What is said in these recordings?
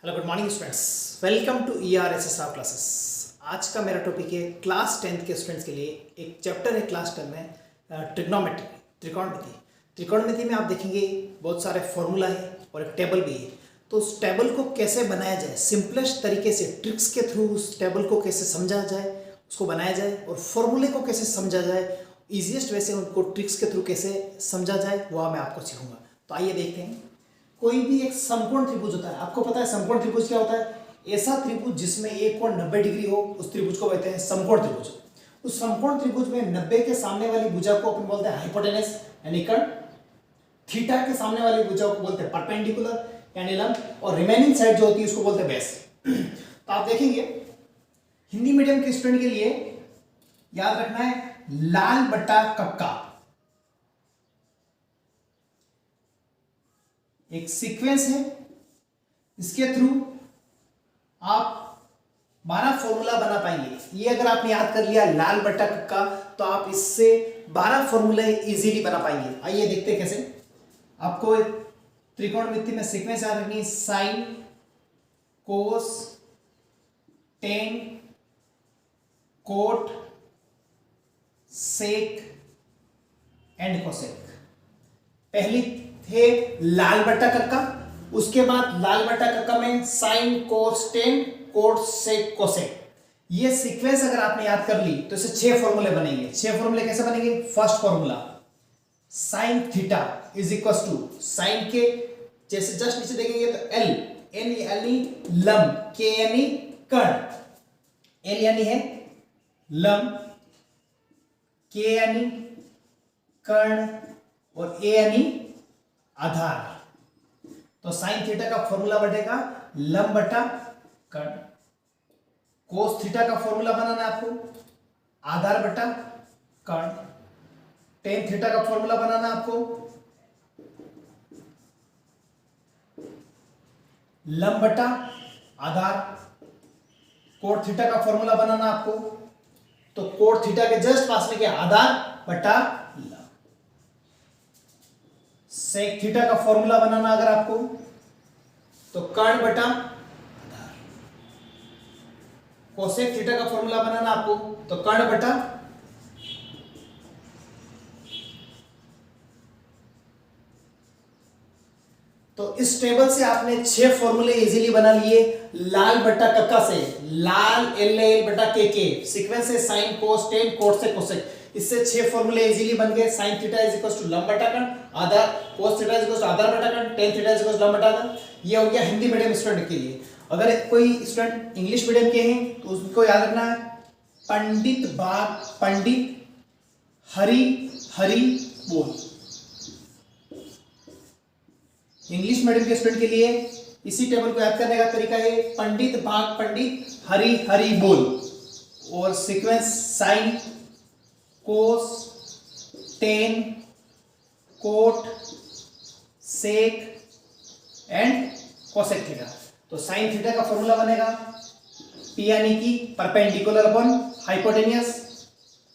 Hello good morning students, welcome to ERSSR classes. आज का मेरा टॉपिक है क्लास 10th के स्टूडेंट्स के लिए एक चैप्टर है क्लास 10 में ट्रिग्नोमेट्री, त्रिकोणमिति। त्रिकोणमिति में आप देखेंगे बहुत सारे फॉर्मूला है और एक टेबल भी है। तो उस टेबल को कैसे बनाया जाए, सिंपलेस्ट तरीके से ट्रिक्स के थ्रू उस टेबल को कैसे समझा जाए, उसको बनाया जाए, और फॉर्मूले को कैसे समझा जाए, ईजिएस्ट वे से उनको ट्रिक्स के थ्रू कैसे समझा जाए वह मैं आपको सिखाऊंगा। तो आइए देखते हैं। कोई भी एक समकोण त्रिभुज होता है, आपको पता है समकोण त्रिभुज क्या होता है? ऐसा त्रिभुज जिसमें एक कोण 90 डिग्री हो, उस त्रिभुज को कहते हैं समकोण त्रिभुज। उस समकोण त्रिभुज में 90 के सामने वाली भुजा को अपन बोलते हैं हाइपोटेनस यानी कर्ण, थीटा के सामने वाली भुजा को बोलते हैं परपेंडिकुलर यानी लंब, और रिमेनिंग साइड जो होती है उसको बोलते हैं बेस। तो आप देखेंगे हिंदी मीडियम के स्टूडेंट के लिए याद रखना है लाल बट्टा कक्का एक सीक्वेंस है, इसके थ्रू आप 12 फॉर्मूला बना पाएंगे। ये अगर आपने याद कर लिया लाल बट्टा कक्का, तो आप इससे 12 फॉर्मूले इजीली बना पाएंगे। आइए देखते हैं कैसे। आपको त्रिकोणमिति में सीक्वेंस याद रखनी है, sine, cos, tan, cot, sec and cosec. पहली थे लाल बट्टा कक्का, उसके बाद लाल बट्टा कक्का में sign, cos, tan, cot, sec, cosec. ये सीक्वेंस अगर आपने याद कर ली तो इससे 6 फॉर्मूले बनेंगे। 6 फॉर्मूले कैसे बनेंगे? First formula sine theta is equal to, sine के जैसे जस्ट नीचे देखेंगे तो एल, एन यानी लंब, के यानी कर्ण, एल यानी है लंब, के यानी कर्ण और ए यानी आधार। तो साइन थीटा का फॉर्मूला बढ़ेगा लंब बटा कर्ण। कोस थीटा का फॉर्मूला बनाना है आपको, आधार बटा कर्ण। टेन थीटा का फॉर्मूला बनाना है आपको, लंब बटा आधार। कोट थीटा का फॉर्मूला बनाना आपको, तो कोट थीटा के जस्ट पास में क्या, आधार बटा लंब। सेक थीटा का फॉर्मूला बनाना अगर आपको, तो कर्ण बटा आधार। कोसेक थीटा का फॉर्मूला बनाना आपको, तो कर्ण बटा। तो इस टेबल से आपने 6 फॉर्मूले इजीली बना लिए लाल बट्टा कक्का से। लाल एल एल बटा के सीक्वेंस है साइन, कोस, टेन, कोट से कोसेक। इससे 6 फॉर्मूले इजीली बन गए। Sine theta is equal to लंब बटा कर्ण, आधार, cos theta is equal to आधार बटा कर्ण, tan theta is equal to लंब बटा आधार। ये हो गया हिंदी मीडियम स्टूडेंट के लिए। अगर कोई स्टूडेंट इंग्लिश मीडियम के हैं तो उसको याद रखना है पंडित बाग पंडित, हरि हरि बोल। इंग्लिश मीडियम के स्टूडेंट के लिए इसी टेबल को याद करने का तरीका है पंडित भाग पंडित, हरि हरि बोल। और sequence sine, cos, tan, cot, sec and cosec theta. तो साइन थीटा का फॉर्मूला बनेगा P यानी कि perpendicular upon hypotenuse.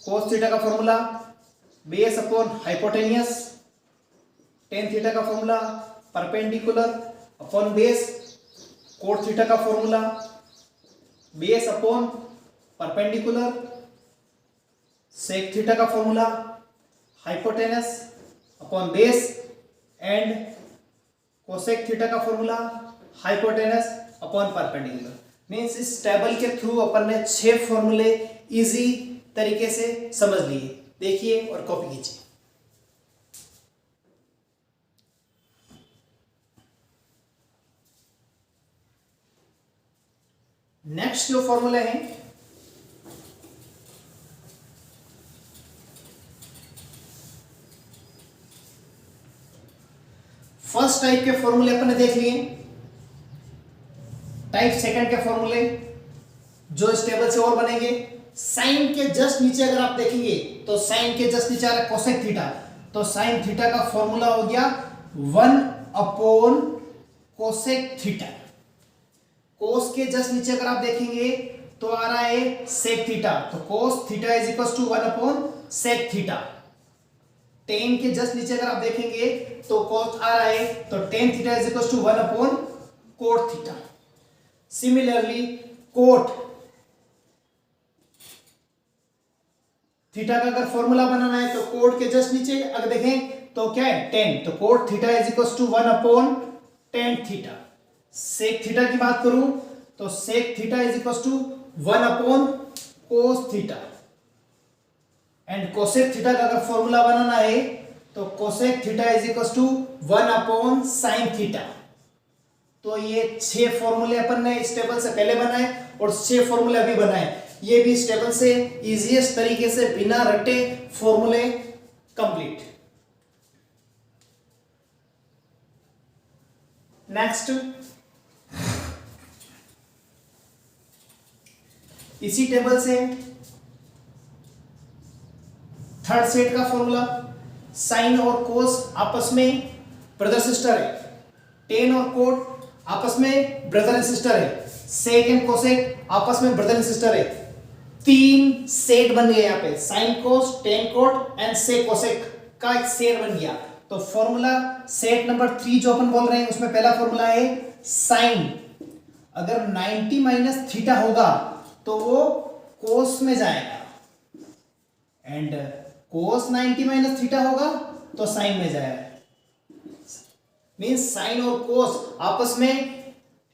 Cos theta का formula base upon hypotenuse. Tan theta का formula perpendicular upon base. Cot theta का formula base upon perpendicular. Sec theta का formula hypotenuse upon base and cosec theta का formula hypotenuse upon perpendicular. Means इस table के through अपन ने 6 फॉर्मूले easy तरीके से समझ लिए। देखिए और कॉपी कीजिए। नेक्स्ट जो फॉर्मूले हैं, फर्स्ट टाइप के फॉर्मूले अपन ने देख लिए। टाइप सेकंड के फॉर्मूले जो इस टेबल से और बनेंगे, साइन के जस्ट नीचे अगर आप देखेंगे तो साइन के जस्ट नीचे आ रहा है कोसेक थीटा। तो साइन थीटा का फॉर्मूला हो गया 1 अपॉन कोसेक थीटा। कोस के जस्ट नीचे अगर आप देखेंगे तो आ रहा है सेक थीटा। तो cos theta is equal to 1 upon sec theta. Tan के जस्ट नीचे अगर आप देखेंगे तो कोस आ रहा है, तो tan theta is equal to 1 upon cot theta. Similarly cot theta का अगर फॉर्मूला बनाना है तो कोट के जस्ट नीचे अगर देखें तो क्या है टेन, तो cot theta is equal to 1/tan theta. Sec theta की बात करूं तो sec theta is equal to 1/cos theta. And cosec theta का अगर फॉर्मूला बनाना है तो cosec theta is equal to 1/sin theta. तो ये 6 फॉर्मूले अपन ने इस टेबल से पहले बनाए और 6 फॉर्मूले अभी बनाए। ये भी इस टेबल से इजीएस्ट तरीके से बिना रटे फॉर्मूले कंप्लीट। नेक्स्ट इसी टेबल से थर्ड सेट का फॉर्मूला, साइन और कोस आपस में ब्रदर सिस्टर है, टेन और कोट आपस में ब्रदर एंड सिस्टर है, सेक एंड कोसेक आपस में ब्रदर एंड सिस्टर है। 3 सेट बन गए यहाँ पे, sine cos, tan cot and sec cosec का एक सेट बन गया। तो फॉर्मूला सेट नंबर 3 जो अपन बोल रहे हैं उसमें पहला फॉर्मूला है साइन अगर 90 माइनस थीटा होगा तो वो कोस में जाएगा, एंड कोस 90 माइनस थीटा होगा तो साइन में जाएगा। मींस साइन और कोस आपस में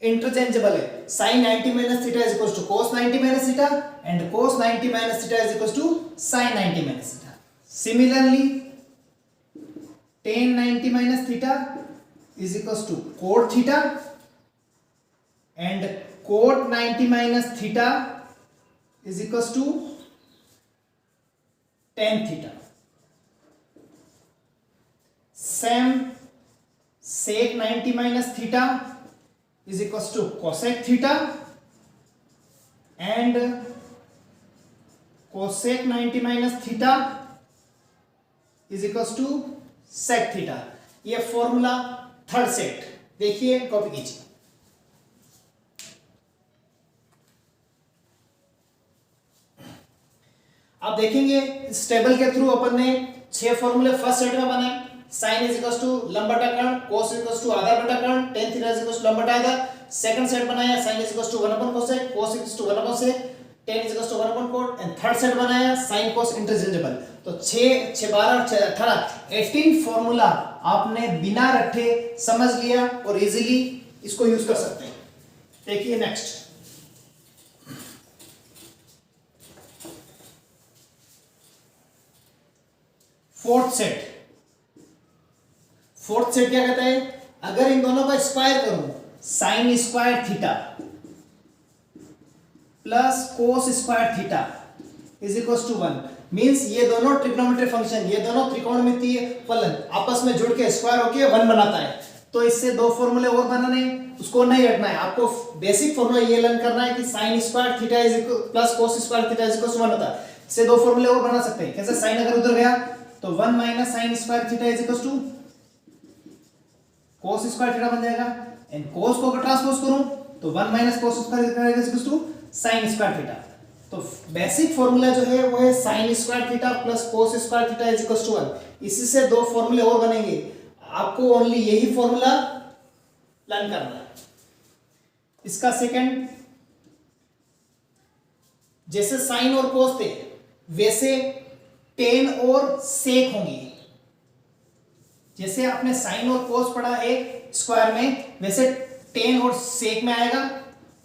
इंटरचेंजेबल है। Sine 90 minus theta is equal to cos 90 minus theta and cos 90 minus theta is equal to sine 90 minus theta. Similarly tan 90 minus theta is equal to cot theta and cot 90 minus theta is equal to tan theta. Same sec 90 minus theta is equals to cosec theta and cosec 90 minus theta is equals to sec theta। ये formula third set देखिए, copy कीजिए। आप देखेंगे इस table के through अपन ने 6 फॉर्मूले फर्स्ट सेट में बनाए। साइन इज इक्वल टू लंब बटा कर्ण, कोस इज इक्वल टू आधा बटा कर्ण, tan theta is equal to लंब बटा आधा। सेकंड सेट बनाया sine is equal to 1/cosec, cos is equal to 1/sec, tan is equal to 1/cot and third set बनाया साइन कोस इंटरचेंजेबल। तो 6 6 12 6 18 18 formula आपने बिना रटे समझ लिया और इजीली इसको यूज कर सकते हैं। देखिए next fourth set. Fourth set क्या कहता है, अगर इन दोनों का स्क्वायर करूं sine square theta plus cos square theta is equal to 1। Means ये दोनों ट्रिग्नोमेट्री फंक्शन, ये दोनों त्रिकोणमितीय फलन आपस में जुड़ के स्क्वायर होके 1 बनाता है। तो इससे 2 फॉर्मूले और बनाने, उसको नहीं रटना है, आपको बेसिक फॉर्मूला ये लर्न करना है कि sine square theta is equal plus cos square theta is equal to 1 होता है। इससे 2 फॉर्मूले और बना सकते हैं। कैसे, साइन अगर उधर गया तो 1 minus sine square theta is equal to cos square theta बन जाएगा, एंड कोस को अगर ट्रांसपोज करूं तो 1 minus cos square theta is equal to sine square theta. तो बेसिक फॉर्मूला जो है वो है sine square theta plus cos square theta is equal to 1। इसी से 2 फॉर्मूले और बनेंगे, आपको ओनली यही फॉर्मूला लर्न करना है। इसका सेकंड, जैसे साइन और कोस थे वैसे टेन और सेक होंगी। जैसे आपने साइन और कोस पढ़ा है स्क्वायर में, वैसे टेन और सेक में आएगा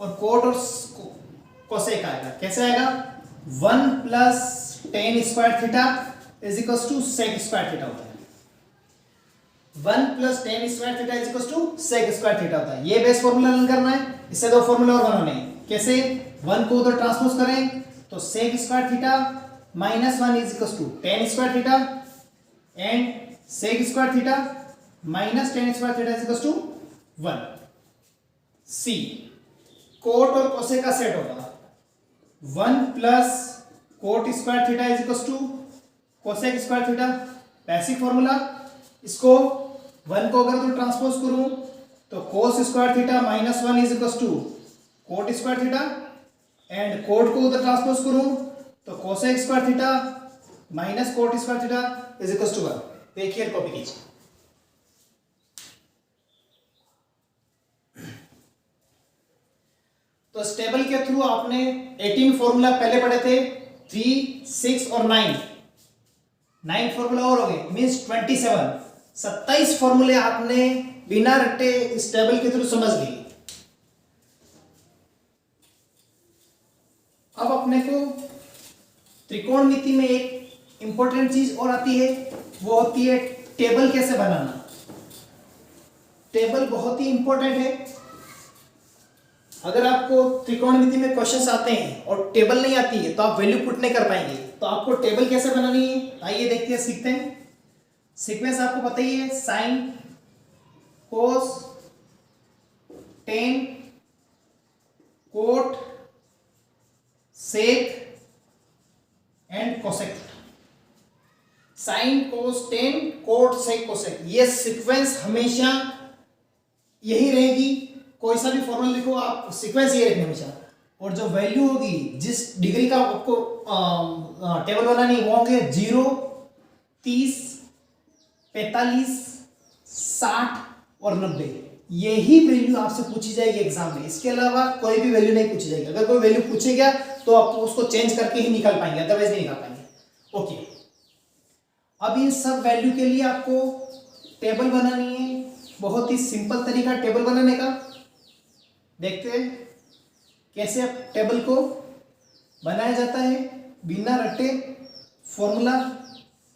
और कोट और कोसेक आएगा। कैसे आएगा, 1 plus tan square theta is equal to sec square theta होता है। 1 plus tan square theta is equal to sec square theta होता है। ये बेस फॉर्मूला लर्न करना है। इससे 2 फॉर्मूला और बनाने हैं। कैसे, 1 को उधर ट्रांसपोज करें तो sec square theta minus 1 is equal to tan square theta and sec square theta minus tan square theta is equal to 1। See, cot और कोसेक का सेट होगा 1 plus cot square theta is equal to cosec square theta. Basic formula, इसको 1 को अगर तो transpose करूं तो cos square theta minus 1 is equal to cot square theta, and cot को उधर ट्रांसपोज करूं तो cosec square theta minus cot square theta is equal to 1। देखिए, कॉपी कीजिए। तो इस टेबल के थ्रू आपने 18 फॉर्मूला पहले पढ़े थे, 3, 6 और 9 फॉर्मूला और हो गए, मीन्स 27 फॉर्मूले आपने बिना रट्टे इस टेबल के थ्रू समझ लिए। अब अपने को त्रिकोणमिति में एक इंपॉर्टेंट चीज और आती है, वो होती है टेबल कैसे बनाना। टेबल बहुत ही इंपॉर्टेंट है। अगर आपको त्रिकोणमिति में क्वेश्चंस आते हैं और टेबल नहीं आती है तो आप वैल्यू पुट नहीं कर पाएंगे। तो आपको टेबल कैसे बनानी है, आइए देखते हैं, सीखते हैं। सीक्वेंस आपको पता ही है, sine, cos, tan, cot, sec and cosec. Sine, cos, tan, cot, sec, cosec, ये सीक्वेंस हमेशा यही रहेगी। कोई सा भी फॉर्मूला लिखो आप, सीक्वेंस ये रखना हमेशा। और जो वैल्यू होगी, जिस डिग्री का आपको टेबल बनानी है, वो होंगे 0, 30, 45, 60 और 90। यही वैल्यू आपसे पूछी जाएगी एग्जाम में, इसके अलावा कोई भी वैल्यू नहीं पूछी जाएगी। अगर कोई वैल्यू पूछेगा तो आप उसको चेंज करके ही निकाल पाएंगे, अदरवाइज नहीं निकाल पाएंगे। ओके, अब इन सब वैल्यू के लिए आपको टेबल बनानी है। बहुत ही सिंपल तरीका टेबल बनाने का, देखते हैं कैसे अब टेबल को बनाया जाता है बिना रटे। फॉर्मूला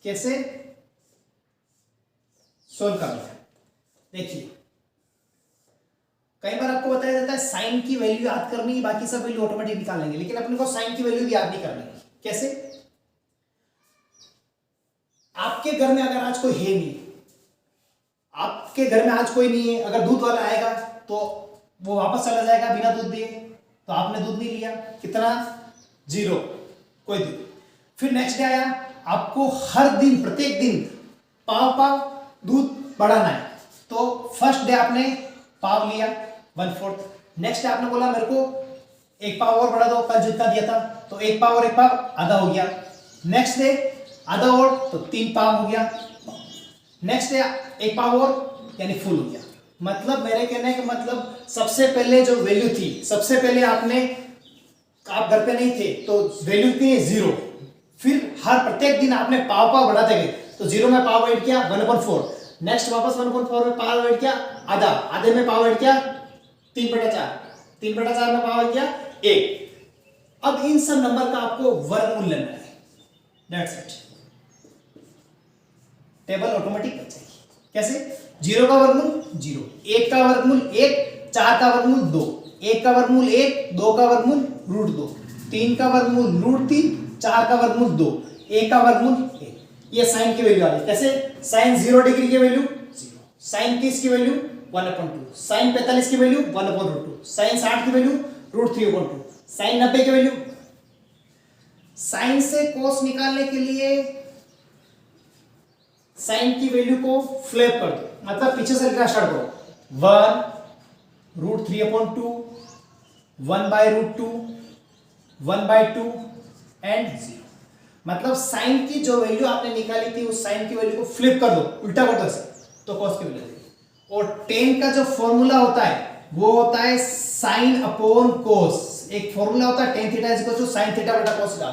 कैसे सोल्व करना है, देखिए। कई बार आपको बताया जाता है साइन की वैल्यू याद करनी है, बाकी सब वैल्यू ऑटोमेटिक निकाल लेंगे, लेकिन अपने को साइन की वैल्यू भी याद नहीं करनी। कैसे? आपके घर में अगर आज कोई है नहीं, आपके घर में आज कोई नहीं है, अगर दूध वाला आएगा तो वो वापस चला जाएगा बिना दूध दिए, तो आपने दूध नहीं लिया, कितना? 0, कोई दूध। फिर नेक्स्ट डे आया, आपको हर दिन प्रत्येक दिन पाव दूध बढ़ाना है, तो फर्स्ट डे आपने पाव लिया 1/4। नेक्स्ट डे आपने बोला मेरे को 1 पाव और बढ़ा दो, कल जितना दिया था, तो 1 पाव और 1 पाव आधा हो गया। नेक्स्ट डे आधा और, तो 3 पाव हो गया। नेक्स्ट डे 1 पाव और, यानी फुल हो गया। मतलब मेरे कहने का मतलब, सबसे पहले जो वैल्यू थी, सबसे पहले आपने, आप घर पे नहीं थे तो वैल्यू थी 0। फिर हर प्रत्येक दिन आपने पाव बढ़ाते गए, तो 0 में पाव ऐड किया 1/4, नेक्स्ट वापस 1/4 में पाव ऐड किया आधा, आधे में पाव ऐड किया 3/4, 3/4 में पाव ऐड किया 1। अब इन सब नंबर का आपको वर्गमूल लेना है, दैट्स इट। टेबल ऑटोमेटिक बन जाएगी। कैसे? 0 का वर्गमूल 0, 1 का वर्गमूल 1, 4 का वर्गमूल 2, 1 का वर्गमूल 1, 2 का वर्गमूल √2, 3 का वर्गमूल √3, 4 का वर्गमूल 2, 1 का वर्गमूल 1। ये साइन की वैल्यू आ गई। कैसे? साइन 0 डिग्री की वैल्यू 0, साइन 30 की वैल्यू 1/2, साइन 45 की वैल्यू 1/√2, साइन 60 की वैल्यू √3/2, साइन 90 की वैल्यू। साइन से कोस निकालने के लिए साइन की वैल्यू को फ्लिप कर दो, मतलब पीछे से लिखना स्टार्ट करो। 1 √3/2, 1/√2, 1/2 एंड 0। मतलब साइन की जो वैल्यू आपने निकाली थी, उस साइन की वैल्यू को फ्लिप कर दो, उल्टा कर दो ऐसे, तो कॉस की वैल्यू देगी। और टेन का जो फॉर्मूला होता है वो होता है साइन अपॉन कोस। एक फॉर्मूला होता है tan theta is equal to sine theta बटा कोस का।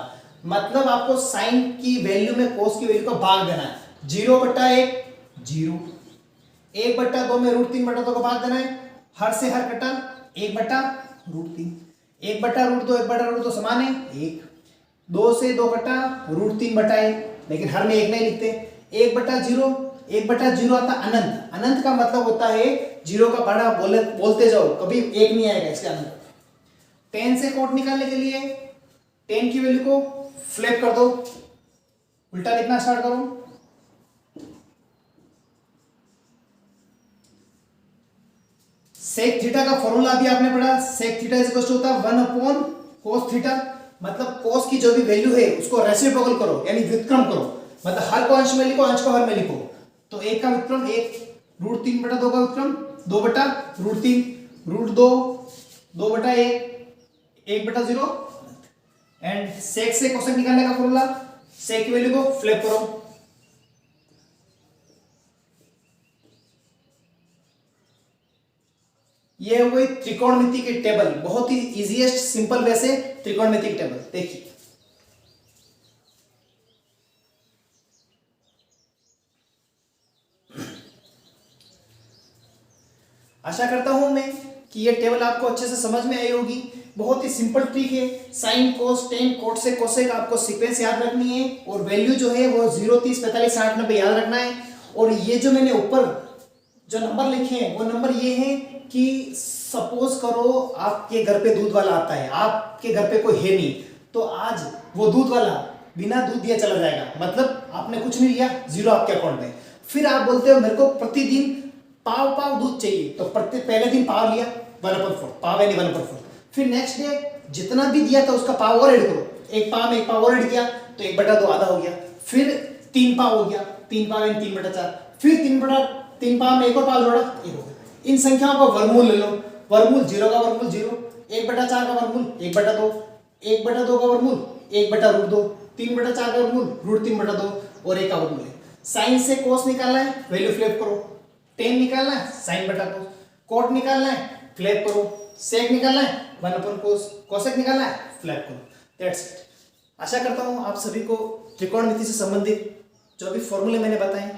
मतलब आपको साइन की वैल्यू में कोस की वैल्यू को भाग देना है। 0/1 0, 1/2 में √3/2 को भाग देना है, हर से हर कटा 1/√3, 1/√2 1/√2 समान है 1, 2 से 2 कटा √3/1, लेकिन हर में 1 नहीं लिखते। 1/0, 1/0 आता अनंत। अनंत का मतलब होता है 0 का बड़ा बोलते जाओ, कभी 1 नहीं आएगा इसके अंदर। 10 से कोट निकालने के लिए 10 की वैल्यू को फ्लिप कर दो, उल्टा लिखना स्टार्ट करो। सेक थीटा का फॉर्मूला भी आपने पढ़ा, sec theta is equal to होता है 1/cos थीटा। मतलब cos की जो भी वैल्यू है उसको रेसिप्रोकल करो, यानी व्युत्क्रम करो। मतलब हर को अंश में लिखो, अंश को हर में लिखो। तो 1 का व्युत्क्रम 1, √3/2 का व्युत्क्रम 2/√3, √2, 2/1, 1/0। एंड सेक से कोसेक निकालने का फॉर्मूला, सेक की वैल्यू को फ्लिप करो, ये हुई त्रिकोणमिति की टेबल, बहुत ही इजीएस्ट सिंपल वे से त्रिकोणमिति की टेबल। देखिए आशा करता हूं मैं कि ये टेबल आपको अच्छे से समझ में आई होगी। बहुत ही सिंपल ट्रिक है, साइन कोस टेन कोट से कोसेक आपको सीक्वेंस याद रखनी है और वैल्यू जो है वो 0 30 45 60 90 याद रखना है। और ये जो मैंने ऊपर जो नंबर लिखे हैं वो नंबर ये हैं कि सपोज करो आपके घर पे दूध वाला आता है, आपके घर पे कोई है नहीं, तो आज वो दूध वाला बिना दूध दिया चला जाएगा, मतलब आपने कुछ नहीं लिया, 0 आपके अकाउंट में। फिर आप बोलते हो मेरे को प्रतिदिन पाव पाव दूध चाहिए, तो पहले दिन पाव लिया 1/4 पाव यानी 1/4। फिर नेक्स्ट डे जितना भी दिया था उसका पाव और ऐड करो, एक पाव में एक पाव और ऐड किया तो 1/2 आधा हो गया। फिर 3 पाव हो गया, 3 पाव यानी 3/4। फिर 3 पाव में एक और पाव जोड़ा, 1 हो गया। इन संख्याओं का वर्गमूल ले लो, वर्गमूल 0 का वर्गमूल 0, 1/4 का वर्गमूल 1/2, 1/2 का वर्गमूल 1/√2, 3/4 का वर्गमूल √3/2 और 1 का वर्गमूल है। साइन से कोस निकालना है, वैल्यू फ्लिप करो, टेन निकालना है साइन बटा कोस, कोट निकालना है फ्लिप करो, सेक निकालना है 1/कोस, कोसेक निकालना है फ्लिप करो। That's it. आशा करता हूँ आप सभी को त्रिकोणमिति से संबंधित जो भी फॉर्मूले मैंने बताए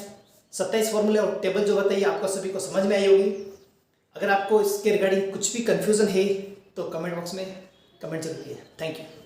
27 फॉर्मूले और टेबल जो बताइए आपको सभी को समझ में आई होगी। अगर आपको इसके रिगार्डिंग कुछ भी कंफ्यूजन है तो कमेंट बॉक्स में कमेंट जरूर कीजिए। Thank you.